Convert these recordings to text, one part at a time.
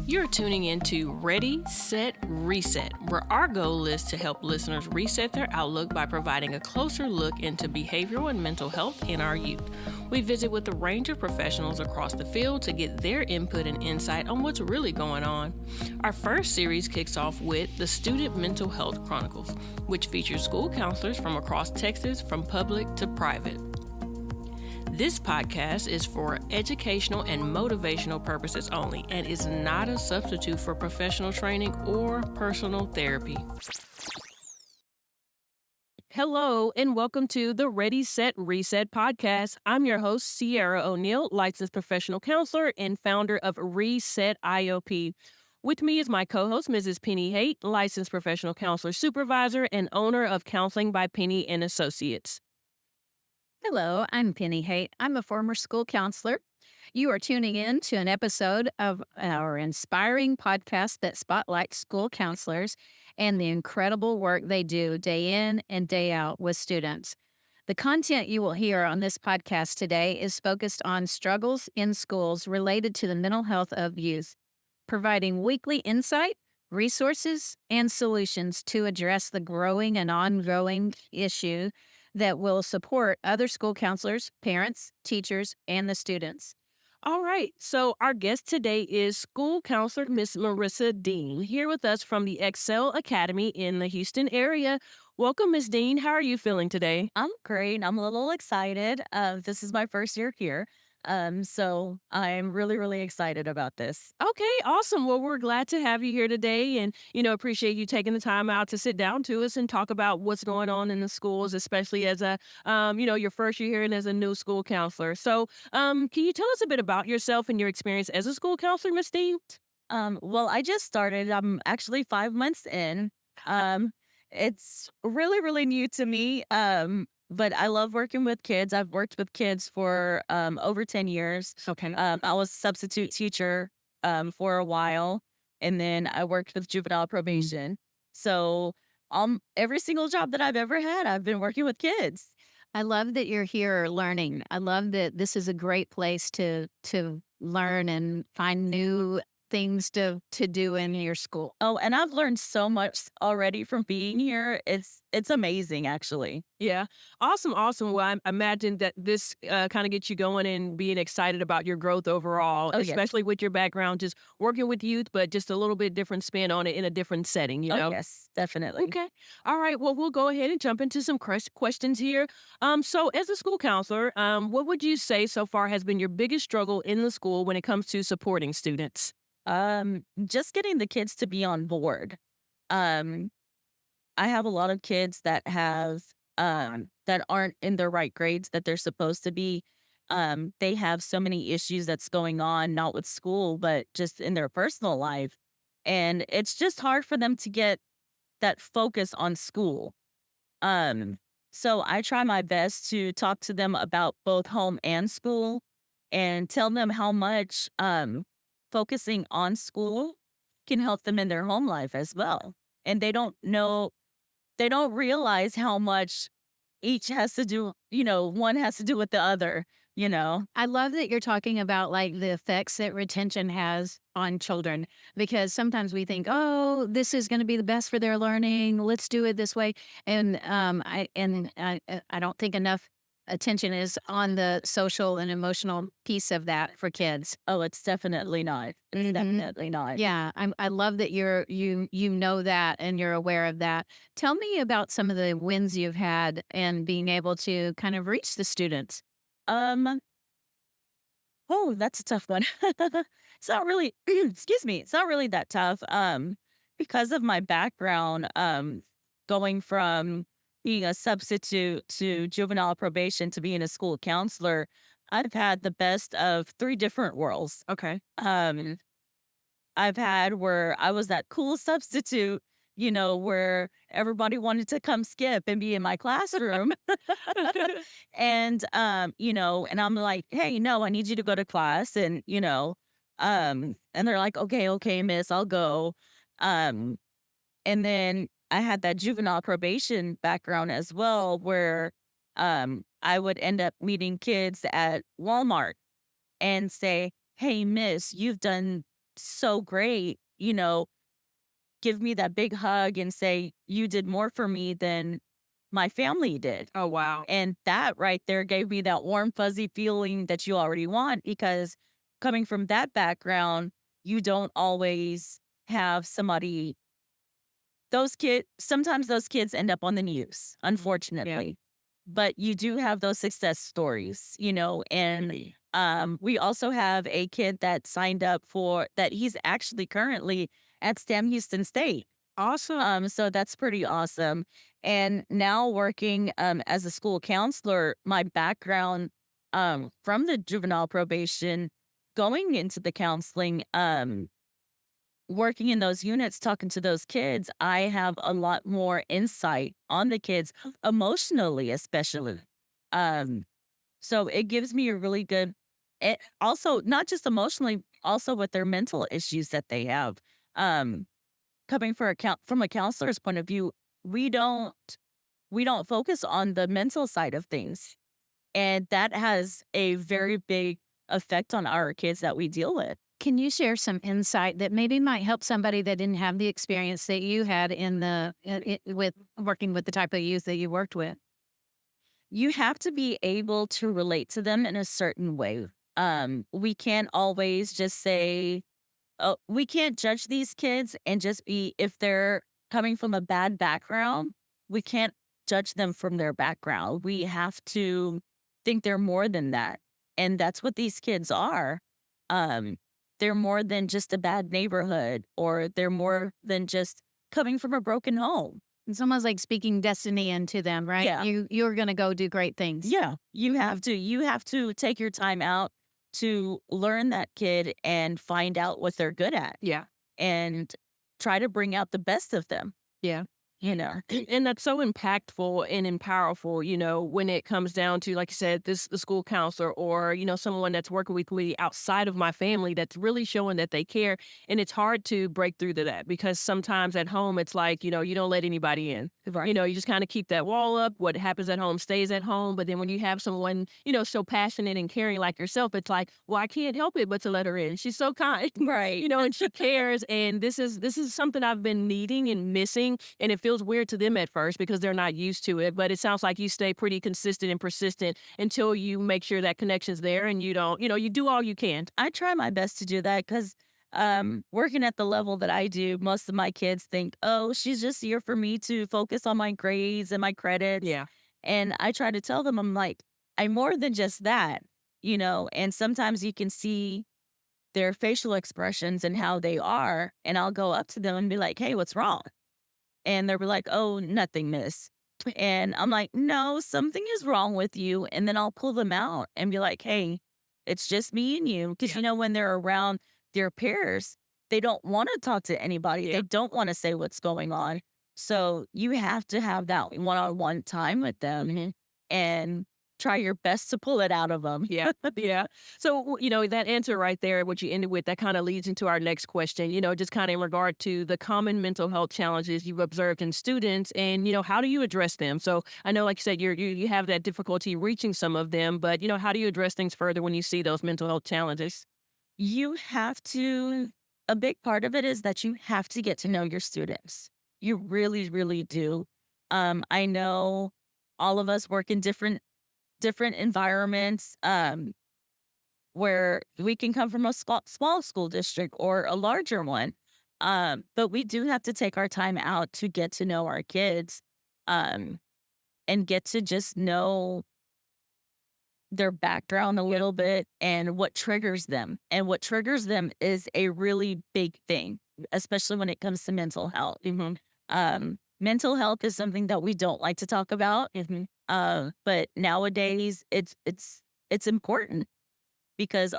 You're tuning into Ready, Set, Reset, where our goal is to help listeners reset their outlook by providing a closer look into behavioral and mental health in our youth. We visit with a range of professionals across the field to get their input and insight on what's really going on. Our first series kicks off with the Student Mental Health Chronicles, which features school counselors from across Texas, from public to private. This podcast is for educational and motivational purposes only and is not a substitute for professional training or personal therapy. Hello, and welcome to the Ready, Set, Reset podcast. I'm your host, Sierra O'Neill, licensed professional counselor and founder of Reset IOP. With me is my co-host, Mrs. Penny Haight, licensed professional counselor supervisor and owner of Counseling by Penny and Associates. Hello, I'm Penny Haight. I'm a former school counselor. You are tuning in to an episode of our inspiring podcast that spotlights school counselors and the incredible work they do day in and day out with students. The content you will hear on this podcast today is focused on struggles in schools related to the mental health of youth, providing weekly insight, resources, and solutions to address the growing and ongoing issue that will support other school counselors, parents, teachers, and the students. All right, so our guest today is school counselor Miss Marissa Deen, here with us from the Excel Academy in the Houston area. Welcome, Miss Deen. How are you feeling today? I'm great. I'm a little excited. This is my first year here. So I'm really excited about this. Okay, awesome. Well, we're glad to have you here today and, appreciate you taking the time out to sit down to us and talk about what's going on in the schools, especially as your first year here and as a new school counselor. So, can you tell us a bit about yourself and your experience as a school counselor, Miss Dean? Well, I just started. I'm actually 5 months in. It's really new to me. But I love working with kids. I've worked with kids for over 10 years. Okay. I was a substitute teacher for a while, and then I worked with juvenile probation. So every single job that I've ever had, I've been working with kids. I love that you're here learning. I love that this is a great place to learn and find new things to do in your school. Oh, and I've learned so much already from being here. It's amazing, actually. Yeah. Awesome. Well, I imagine that this kind of gets you going and being excited about your growth overall, especially with your background, just working with youth, but just a little bit different spin on it in a different setting, you know? Yes, definitely. Okay. All right. Well, we'll go ahead and jump into some questions here. So as a school counselor, what would you say so far has been your biggest struggle in the school when it comes to supporting students? Just getting the kids to be on board. I have a lot of kids that have that aren't in their right grades that they're supposed to be. They have so many issues that's going on, not with school, but just in their personal life. And it's just hard for them to get that focus on school. So I try my best to talk to them about both home and school and tell them how much focusing on school can help them in their home life as well. And they don't realize how much each has to do, one has to do with the other, I love that you're talking about like the effects that retention has on children, because sometimes we think, oh, this is going to be the best for their learning. Let's do it this way. And I don't think enough attention is on the social and emotional piece of that for kids. Oh, it's definitely not. It's definitely not. Yeah, I love that you know that and you're aware of that. Tell me about some of the wins you've had and being able to kind of reach the students. Oh, that's a tough one. It's not really, excuse me, it's not really that tough. Because of my background, going from being a substitute to juvenile probation to being a school counselor, I've had the best of 3 different worlds. Okay. I've had where I was that cool substitute, where everybody wanted to come skip and be in my classroom. And, and I'm like, hey, no, I need you to go to class. And, and they're like, okay, miss, I'll go. And then I had that juvenile probation background as well, where I would end up meeting kids at Walmart and say, hey, miss, you've done so great, give me that big hug and say, you did more for me than my family did. Oh, wow. And that right there gave me that warm, fuzzy feeling that you already want, because coming from that background, you don't always have somebody, sometimes those kids end up on the news, Yeah. unfortunately. But you do have those success stories, and we also have a kid that signed up for that. He's actually currently at STEM Houston State. Awesome. So that's pretty awesome. And now working as a school counselor, my background from the juvenile probation, going into the counseling, working in those units, talking to those kids, I have a lot more insight on the kids emotionally, especially. Um, so it gives me a really good, also not just emotionally, also with their mental issues that they have. Um, Coming from a counselor's point of view, we don't we don't focus on the mental side of things, and that has a very big effect on our kids that we deal with. Can you share some insight that maybe might help somebody that didn't have the experience that you had with working with the type of youth that you worked with? You have to be able to relate to them in a certain way. We can't always just say, oh, we can't judge these kids and just be, if they're coming from a bad background, we can't judge them from their background. We have to think they're more than that. And that's what these kids are. Um, they're more than just a bad neighborhood, or they're more than just coming from a broken home. It's almost like speaking destiny into them, right? Yeah. You're going to go do great things. Yeah, you have to take your time out to learn that kid and find out what they're good at, Yeah. and try to bring out the best of them, Yeah. you know. And that's so impactful and powerful, when it comes down to, like you said, the school counselor, or, someone that's working with me outside of my family that's really showing that they care. And it's hard to break through to that, because sometimes at home, it's like, you don't let anybody in. Right. You just kind of keep that wall up. What happens at home stays at home. But then when you have someone, so passionate and caring like yourself, it's like, well, I can't help it but to let her in. She's so kind. Right. And she cares. And this is something I've been needing and missing. And it feels weird to them at first because they're not used to it. But it sounds like you stay pretty consistent and persistent until you make sure that connection's there, and you don't, you do all you can. I try my best to do that, because working at the level that I do, most of my kids think, oh, she's just here for me to focus on my grades and my credits. Yeah. And I try to tell them, I'm like, I'm more than just that, and sometimes you can see their facial expressions and how they are. And I'll go up to them and be like, hey, what's wrong? And they'll be like, oh, nothing, miss. And I'm like, no, something is wrong with you. And then I'll pull them out and be like, hey, it's just me and you. Because, when they're around their peers, they don't want to talk to anybody. Yeah. They don't want to say what's going on. So you have to have that one-on-one time with them and try your best to pull it out of them. Yeah. Yeah. So, that answer right there, what you ended with, that kind of leads into our next question, just kind of in regard to the common mental health challenges you've observed in students, and, how do you address them? So I know, like you said, you have that difficulty reaching some of them, but, how do you address things further when you see those mental health challenges? You have to, a big part of it is that you have to get to know your students. You really, really do. I know all of us work in different environments, where we can come from a small school district or a larger one. But we do have to take our time out to get to know our kids, um, and get to just know their background a little bit and what triggers them. And what triggers them is a really big thing, especially when it comes to mental health. Mental health is something that we don't like to talk about. But nowadays it's important, because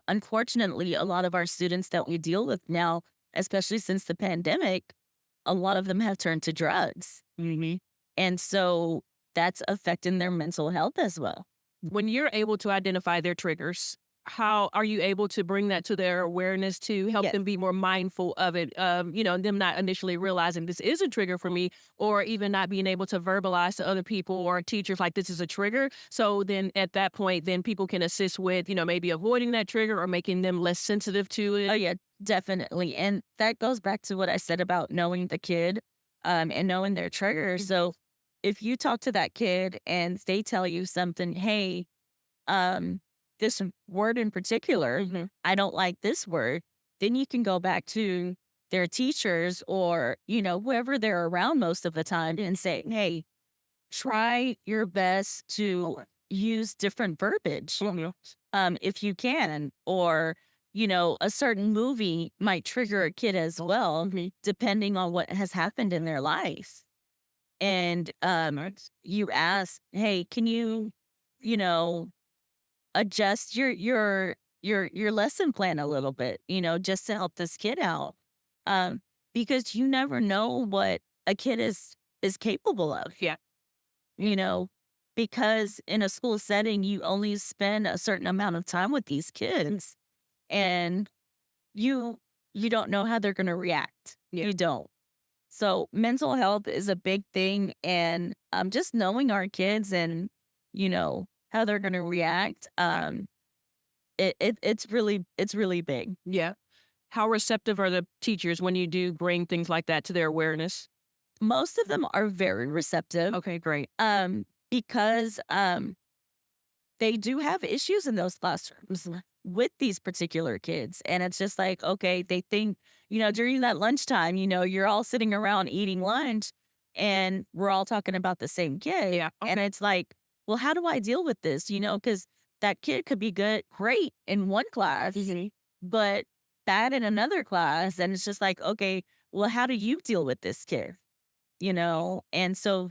unfortunately, a lot of our students that we deal with now, especially since the pandemic, a lot of them have turned to drugs. And so that's affecting their mental health as well. When you're able to identify their triggers, how are you able to bring that to their awareness to help Yes. them be more mindful of it? Them not initially realizing this is a trigger for me, or even not being able to verbalize to other people or teachers like this is a trigger. So then at that point, then people can assist with, maybe avoiding that trigger or making them less sensitive to Oh it. yeah, definitely. And that goes back to what I said about knowing the kid, and knowing their triggers. So if you talk to that kid and they tell you something, hey, um, this word in particular, Mhm. I don't like this word, then you can go back to their teachers or, whoever they're around most of the time and say, hey, try your best to use different verbiage, if you can, or, a certain movie might trigger a kid as well, depending on what has happened in their life. And you ask, hey, can you know, adjust your lesson plan a little bit, just to help this kid out. Um, because you never know what a kid is capable of, Yeah. you know, because in a school setting, you only spend a certain amount of time with these kids and you you don't know how they're gonna react. Yeah. You don't. So mental health is a big thing and just knowing our kids and how they're gonna react. It's really big. Yeah. How receptive are the teachers when you do bring things like that to their awareness? Most of them are very receptive, Okay, great. because they do have issues in those classrooms with these particular kids. And it's just like, okay, they think, during that lunchtime, you're all sitting around eating lunch and we're all talking about the same kid. Yeah. And it's like, well, how do I deal with this? Because that kid could be great in one class, but bad in another class. And it's just like, okay, well, how do you deal with this kid? And so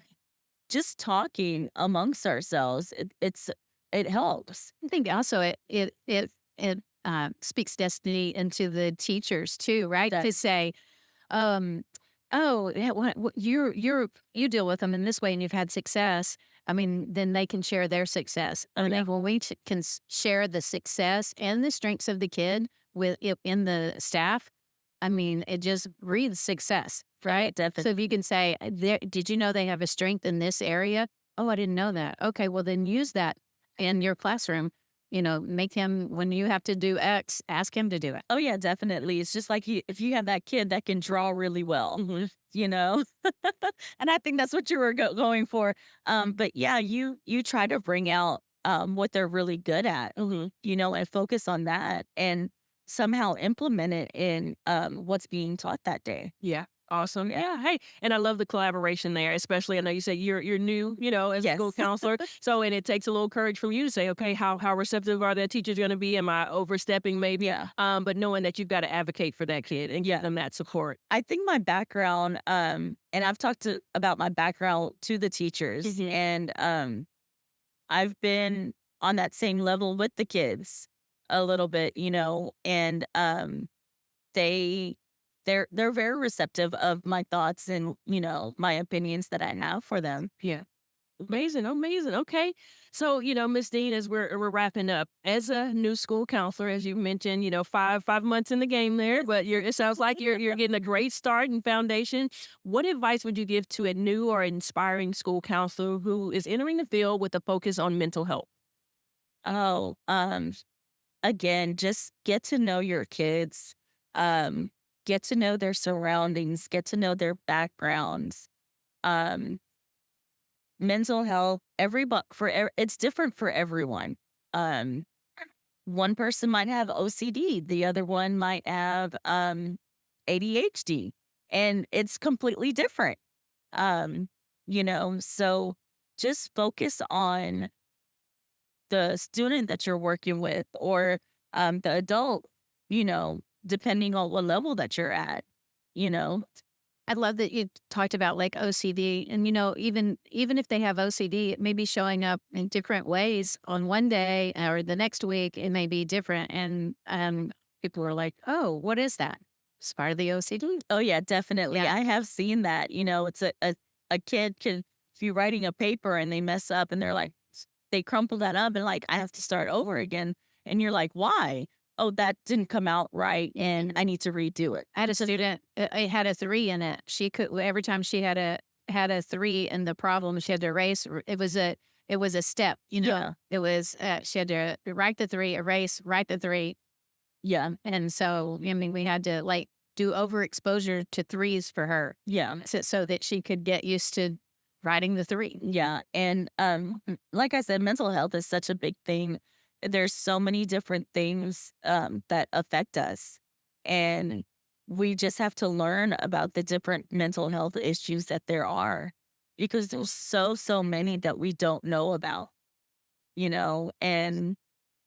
just talking amongst ourselves, it helps. I think also it speaks destiny into the teachers too, right? That To say, um, "Oh, yeah, you deal with them in this way, and you've had success." I mean, then they can share their success. I yeah, mean, when we can share the success and the strengths of the kid in the staff, I mean, it just breathes success, right? So definitely. if you can say, "Did you know they have a strength in this area?" Oh, I didn't know that. Okay, well then use that in your classroom. Make him when you have to do X, ask him to do it. Oh yeah, definitely. It's just like if you have that kid that can draw really well, you know, and I think that's what you were going for. But yeah, you try to bring out what they're really good at, and focus on that, and somehow implement it in what's being taught that day. Yeah. Awesome. Yeah. Hey, and I love the collaboration there, especially I know you say you're new, as a school Yes. counselor. So and it takes a little courage from you to say, okay, how receptive are the teachers gonna be? Am I overstepping maybe? Yeah. But knowing that you've got to advocate for that kid and give Yeah. them that support. I think my background, and I've talked about my background to the teachers, and I've been on that same level with the kids a little bit, and they they're very receptive of my thoughts and my opinions that I have for them. Yeah. Amazing, amazing. Okay. So, Miss Dean, as we're wrapping up, as a new school counselor, as you mentioned, 5 months in the game there, but it sounds like you're getting a great start and foundation. What advice would you give to a new or inspiring school counselor who is entering the field with a focus on mental health? Oh, again, just get to know your kids, um, get to know their surroundings, get to know their backgrounds. Um, Mental health, it's different for everyone. Um, One person might have OCD, the other one might have ADHD, and it's completely different. So just focus on the student that you're working with or the adult, depending on what level that you're at, you know. I love that you talked about like OCD, and even if they have OCD, it may be showing up in different ways on one day or the next week. It may be different, and people are like, "Oh, what is that?" It's part of the OCD. Oh yeah, definitely. Yeah, I have seen that. It's a kid can be writing a paper and they mess up and they're like they crumple that up and like I have to start over again. And you're like, why? Oh, that didn't come out right, and I need to redo it. I had a student, it had a 3 in it. She could, every time she had a 3 in the problem, she had to erase. It was a step, you know. Yeah. It was she had to write the 3, erase, write the 3, Yeah. and so I mean we had to like do overexposure to 3s for her, Yeah. so that she could get used to writing the 3. Yeah. And like I said, mental health is such a big thing. There's so many different things that affect us. And we just have to learn about the different mental health issues that there are, because there's so many that we don't know about, and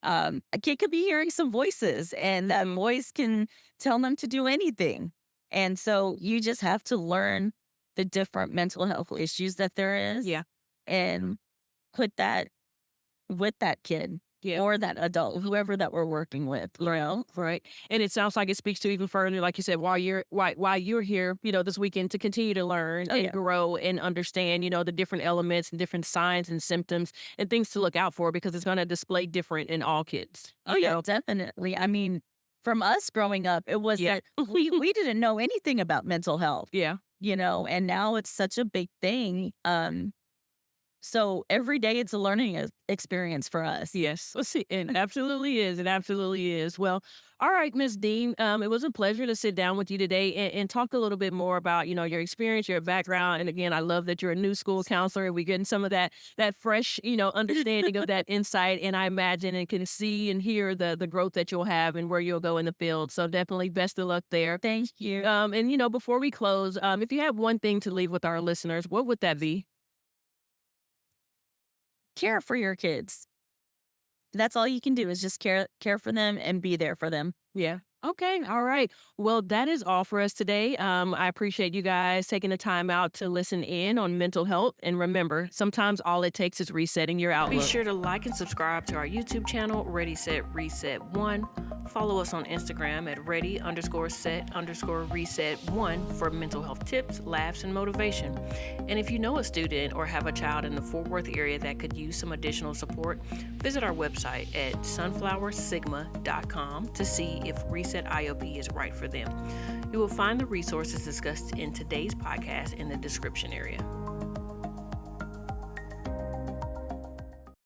a kid could be hearing some voices, and that voice can tell them to do anything. And so you just have to learn the different mental health issues that there is, Yeah. and put that with that kid Yeah. or that adult, whoever that we're working with, Right. And it sounds like it speaks to even further, like you said, while you're here, this weekend to continue to learn and yeah. grow and understand, the different elements and different signs and symptoms and things to look out for, because it's going to display different in all kids. Oh, yeah, definitely. I mean, from us growing up, it was Yeah. that we didn't know anything about mental health, Yeah. and now it's such a big thing. So every day it's a learning experience for us. Yes. Let's see. It absolutely is. It absolutely is. Well, all right, Miss Dean. It was a pleasure to sit down with you today and talk a little bit more about, your experience, your background. And again, I love that you're a new school counselor, and we're getting some of that fresh, understanding of that insight. And I imagine and can see and hear the growth that you'll have and where you'll go in the field. So definitely best of luck there. Thank you. And before we close, if you have one thing to leave with our listeners, what would that be? Care for your kids. That's all you can do, is just care for them and be there for them. Yeah. Okay. All right. Well, that is all for us today. I appreciate you guys taking the time out to listen in on mental health. And remember, sometimes all it takes is resetting your outlook. Be sure to like and subscribe to our YouTube channel, Ready, Set, Reset 1. Follow us on Instagram at ready_set_reset1 for mental health tips, laughs, and motivation. And if you know a student or have a child in the Fort Worth area that could use some additional support, visit our website at sunflowersigma.com to see if Reset IOP is right for them. You will find the resources discussed in today's podcast in the description area.